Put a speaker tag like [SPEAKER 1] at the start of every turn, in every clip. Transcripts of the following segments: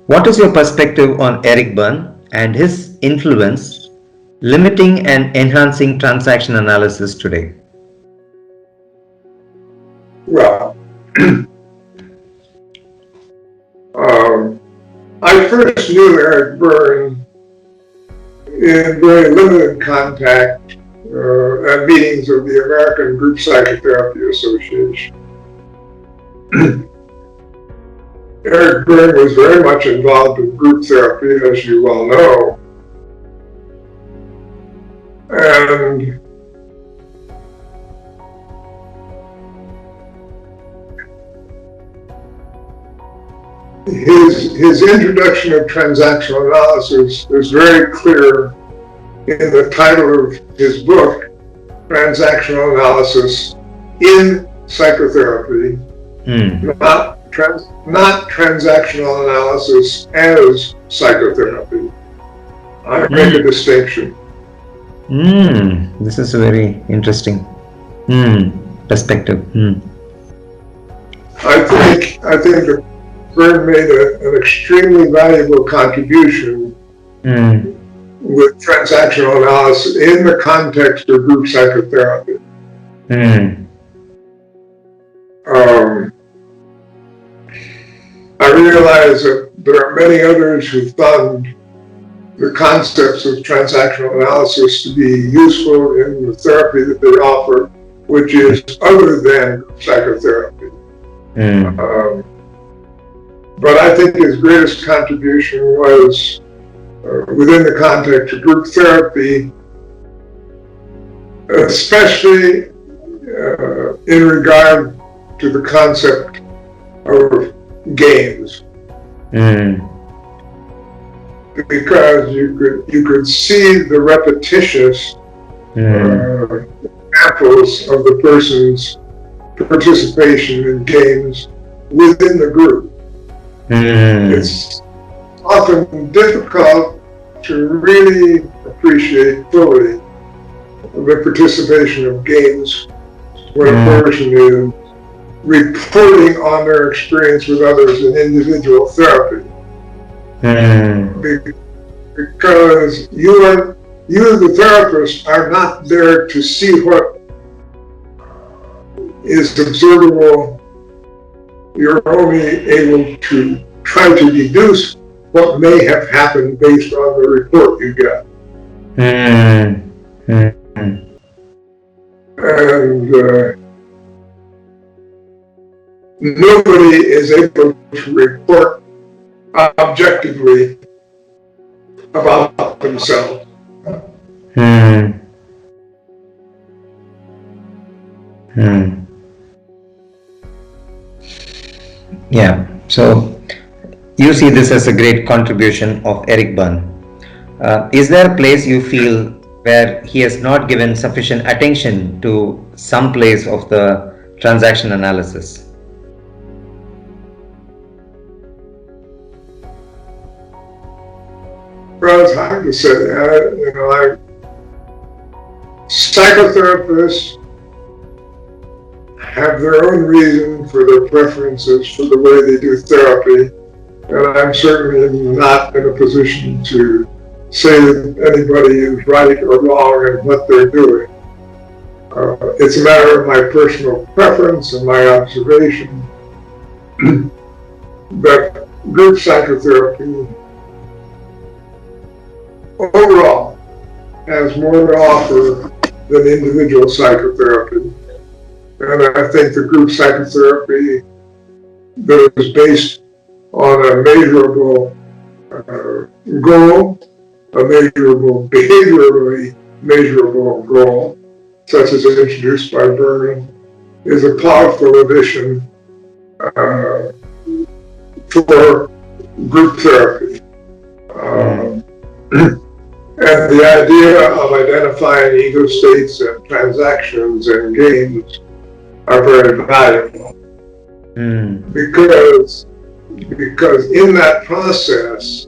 [SPEAKER 1] What is your perspective on Eric Berne and his influence limiting and enhancing transaction analysis today?
[SPEAKER 2] Well, I first knew Eric Berne in very limited contact at meetings of the American Group Psychotherapy Association. Eric Berg was very much involved in group therapy, as you well know. And his introduction of transactional analysis is very clear in the title of his book, Transactional Analysis in Psychotherapy, not transactional analysis as psychotherapy. I make a distinction.
[SPEAKER 1] This is a very interesting perspective.
[SPEAKER 2] I think that Berg made an extremely valuable contribution with transactional analysis in the context of group psychotherapy. I realize that there are many others who found the concepts of transactional analysis to be useful in the therapy that they offer, which is other than psychotherapy. But I think his greatest contribution was within the context of group therapy, especially in regard to the concept of games. Because you could see the repetitious examples of the person's participation in games within the group. It's often difficult to really appreciate fully the participation of games when a person is reporting on their experience with others in individual therapy. Because you, the therapist, are not there to see what is observable. You're only able to try to deduce what may have happened based on the report you get. And nobody is able to report objectively about themselves.
[SPEAKER 1] Yeah, so you see this as a great contribution of Eric Berne. Is there a place you feel where he has not given sufficient attention to some place of the transaction analysis?
[SPEAKER 2] Well, it's hard to say. Psychotherapists have their own reason for their preferences for the way they do therapy, and I'm certainly not in a position to say that anybody is right or wrong in what they're doing. It's a matter of my personal preference and my observation that group psychotherapy overall has more to offer than individual psychotherapy. And I think the group psychotherapy that is based on a measurable goal, a behaviorally measurable goal, such as introduced by Berne, is a powerful addition for group therapy. And the idea of identifying ego states and transactions and games are very valuable. Because in that process,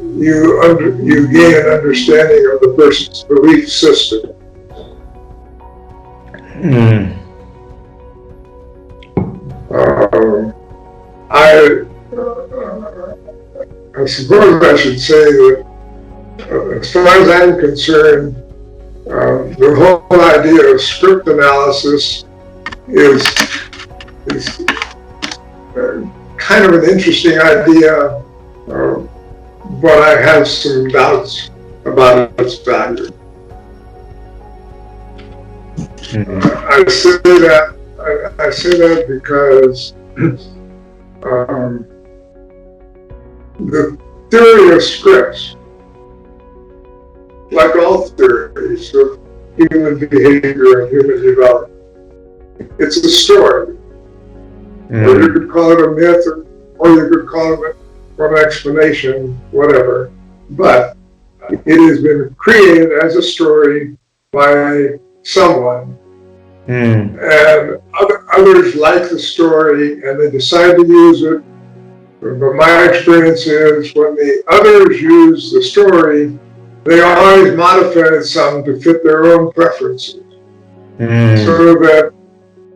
[SPEAKER 2] you gain an understanding of the person's belief system. suppose I should say that, as far as I'm concerned, the whole idea of script analysis is kind of an interesting idea, but I have some doubts about its value. I say that because the theory of scripts, like all theories of human behavior and human development, it's a story. Or you could call it a myth, or you could call it an explanation, whatever. But it has been created as a story by someone. And others like the story and they decide to use it. But my experience is when the others use the story, they always modify it some to fit their own preferences. So that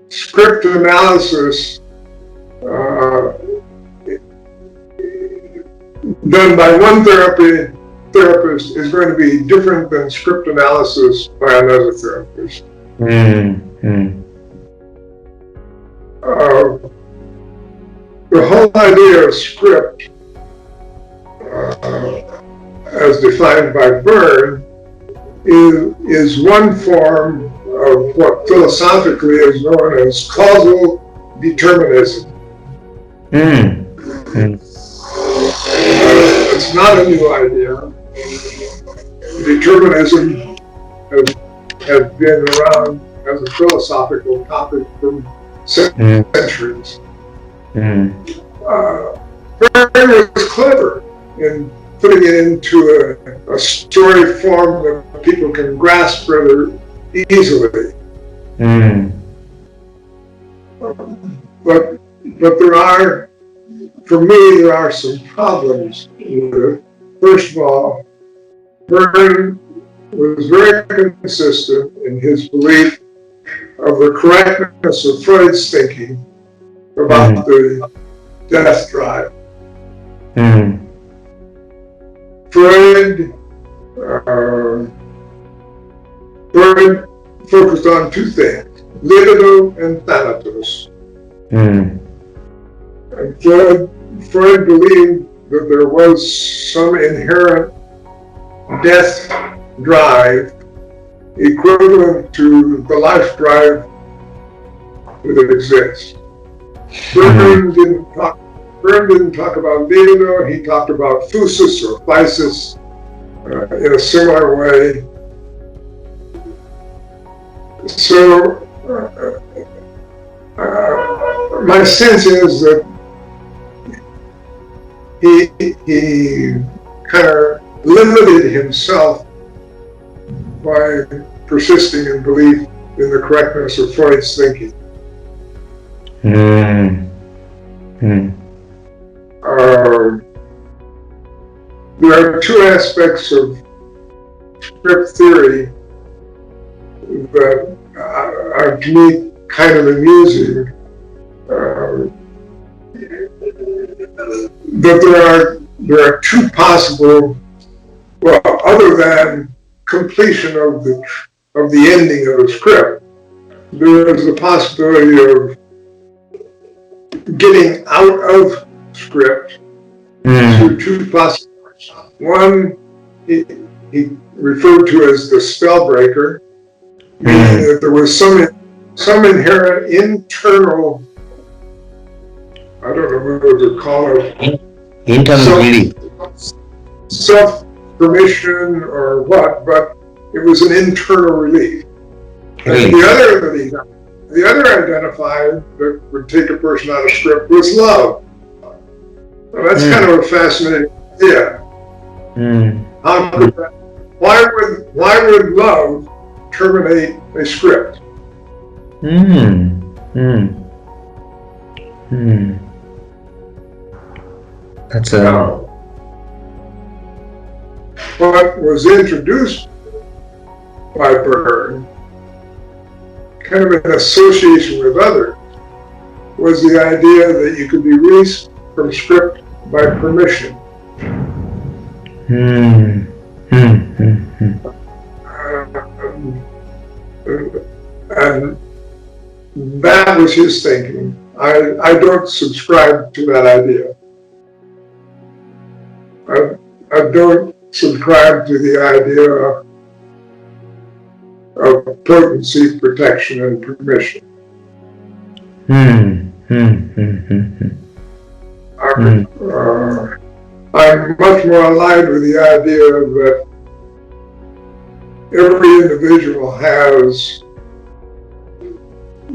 [SPEAKER 2] script analysis done by one therapist is going to be different than script analysis by another therapist. The whole idea of script, as defined by Berne, is one form of what philosophically is known as causal determinism. It's not a new idea. Determinism has been around as a philosophical topic for centuries. Berne was clever in putting it into a story form that people can grasp rather easily. But there are some problems with it. First of all, Berne was very consistent in his belief of the correctness of Freud's thinking about the death drive. Freud focused on two things, libido and thanatos. And Freud believed that there was some inherent death drive equivalent to the life drive that exists. Berne didn't talk about libido, he talked about phusis or physis in a similar way. So my sense is that he kind of limited himself by persisting in belief in the correctness of Freud's thinking. There are two aspects of script theory that are to me kind of amusing. That there are two possible, well, other than completion of the ending of the script, there is the possibility of getting out of script through two possibilities. One he referred to as the spell breaker, meaning that there was some inherent internal, I don't know what to call it,
[SPEAKER 1] internal belief,
[SPEAKER 2] self-permission or what, but it was an internal relief. And the other identifier that would take a person out of script was love. Well, that's kind of a fascinating idea. How could that, why would love terminate a script?
[SPEAKER 1] That's
[SPEAKER 2] what was introduced by Berne, kind of in association with others, was the idea that you could be released from script by permission.
[SPEAKER 1] Hmm. Hmm. Hmm. Hmm.
[SPEAKER 2] And that was his thinking. I don't subscribe to that idea. I don't subscribe to the idea of potency, protection, and permission.
[SPEAKER 1] Hmm. Hmm. Hmm. Hmm. Hmm.
[SPEAKER 2] I'm much more aligned with the idea that every individual has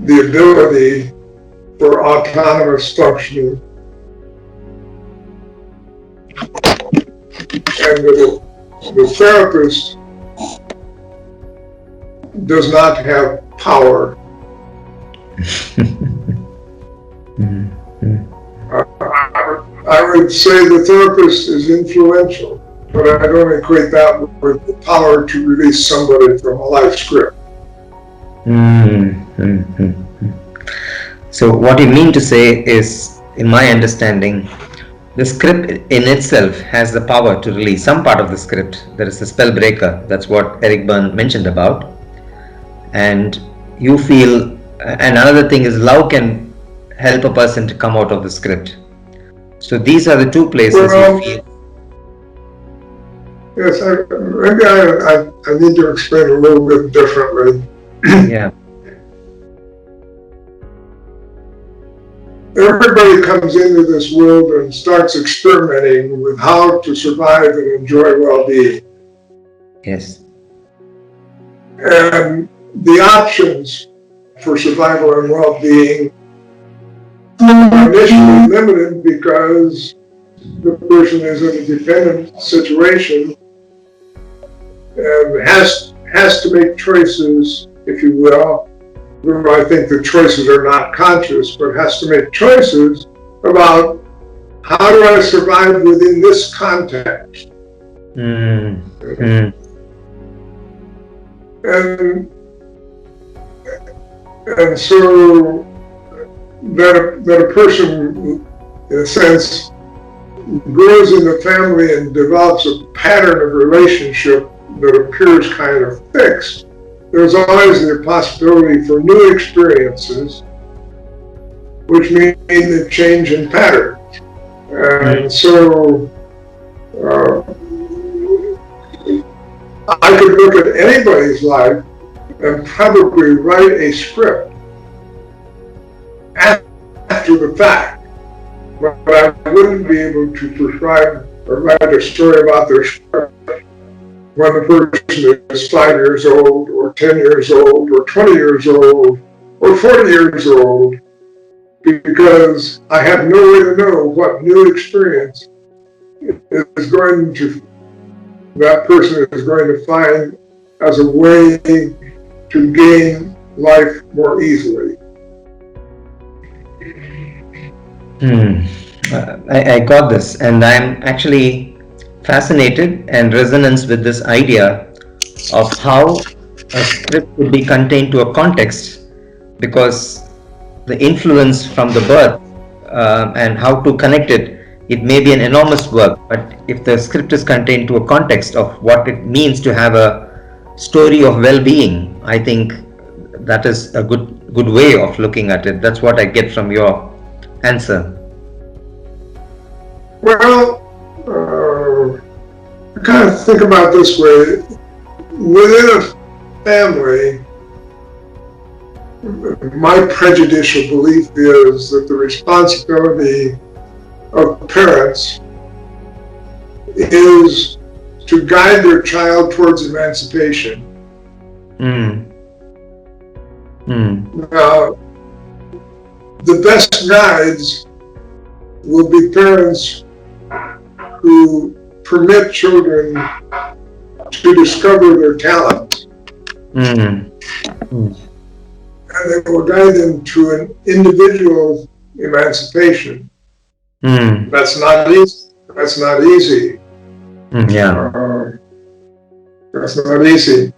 [SPEAKER 2] the ability for autonomous functioning, and that the therapist does not have power. I would say the therapist is influential, but I don't equate that with the power to release somebody from a life script.
[SPEAKER 1] So what you mean to say is, in my understanding, the script in itself has the power to release some part of the script. There is a spell breaker. That's what Eric Berne mentioned about. And you feel, and another thing is, love can help a person to come out of the script. So these are the two places you feel.
[SPEAKER 2] Yes, maybe I need to explain a little bit differently.
[SPEAKER 1] Yeah.
[SPEAKER 2] Everybody comes into this world and starts experimenting with how to survive and enjoy well-being.
[SPEAKER 1] Yes.
[SPEAKER 2] And the options for survival and well-being are initially limited because the person is in a dependent situation and has to make choices, if you will. I think the choices are not conscious, but has to make choices about how do I survive within this context. And so that a person, in a sense, grows in the family and develops a pattern of relationship that appears kind of fixed. There's always the possibility for new experiences, which mean a change in pattern. And so I could look at anybody's life and probably write a script after the fact, but I wouldn't be able to prescribe or write a story about their script when the person is 5 years old, or 10 years old, or 20 years old, or 40 years old, because I have no way to know what new experience that person is going to find as a way to gain life more easily.
[SPEAKER 1] I got this, and I'm actually fascinated and resonance with this idea of how a script could be contained to a context, because the influence from the birth and how to connect it may be an enormous work, but if the script is contained to a context of what it means to have a story of well-being, I think that is a good way of looking at it. That's what I get from your answer.
[SPEAKER 2] Well, I kind of think about it this way. Within a family, my prejudicial belief is that the responsibility of parents is to guide their child towards emancipation. Now, the best guides will be parents who permit children to discover their talents. And they will guide them to an individual emancipation. That's not easy. That's not easy. That's not easy.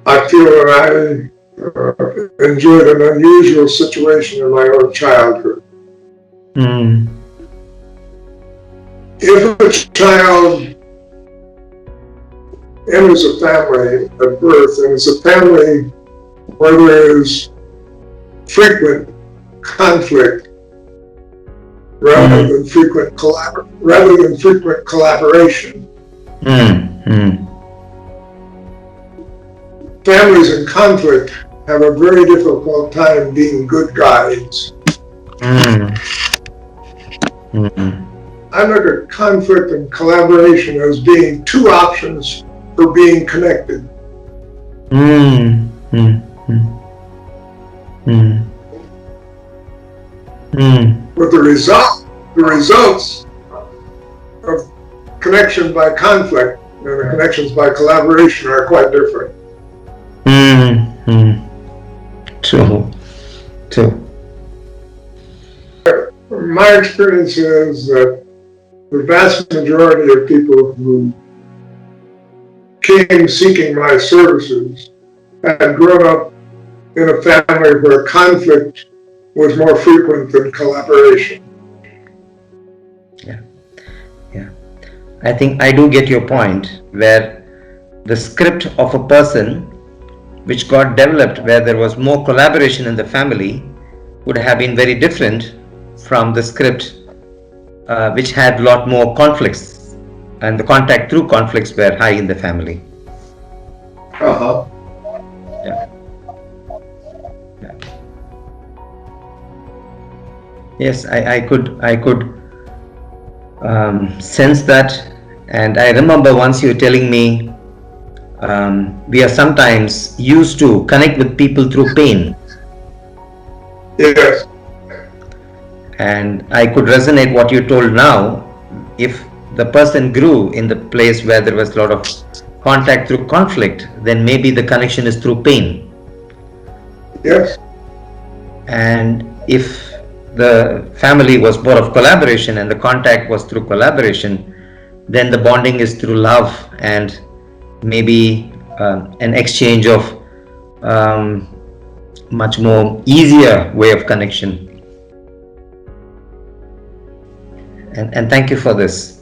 [SPEAKER 2] I feel that I enjoyed an unusual situation in my own childhood.
[SPEAKER 1] Mm.
[SPEAKER 2] If a child enters a family at birth, and it's a family where there is frequent conflict rather than frequent collaboration. Families in conflict have a very difficult time being good guides. I look at conflict and collaboration as being two options for being connected. But the results of connection by conflict and the connections by collaboration are quite different.
[SPEAKER 1] True.
[SPEAKER 2] My experience is that the vast majority of people who came seeking my services had grown up in a family where conflict was more frequent than collaboration.
[SPEAKER 1] Yeah. I think I do get your point, where the script of a person which got developed where there was more collaboration in the family would have been very different from the script which had a lot more conflicts, and the contact through conflicts were high in the family. Yeah. Yes, I could sense that, and I remember once you telling me we are sometimes used to connect with people through pain.
[SPEAKER 2] Yes.
[SPEAKER 1] And I could resonate what you told now. If the person grew in the place where there was a lot of contact through conflict, then maybe the connection is through pain.
[SPEAKER 2] Yes.
[SPEAKER 1] And if the family was more of collaboration and the contact was through collaboration, then the bonding is through love and maybe an exchange of much more easier way of connection. And thank you for this.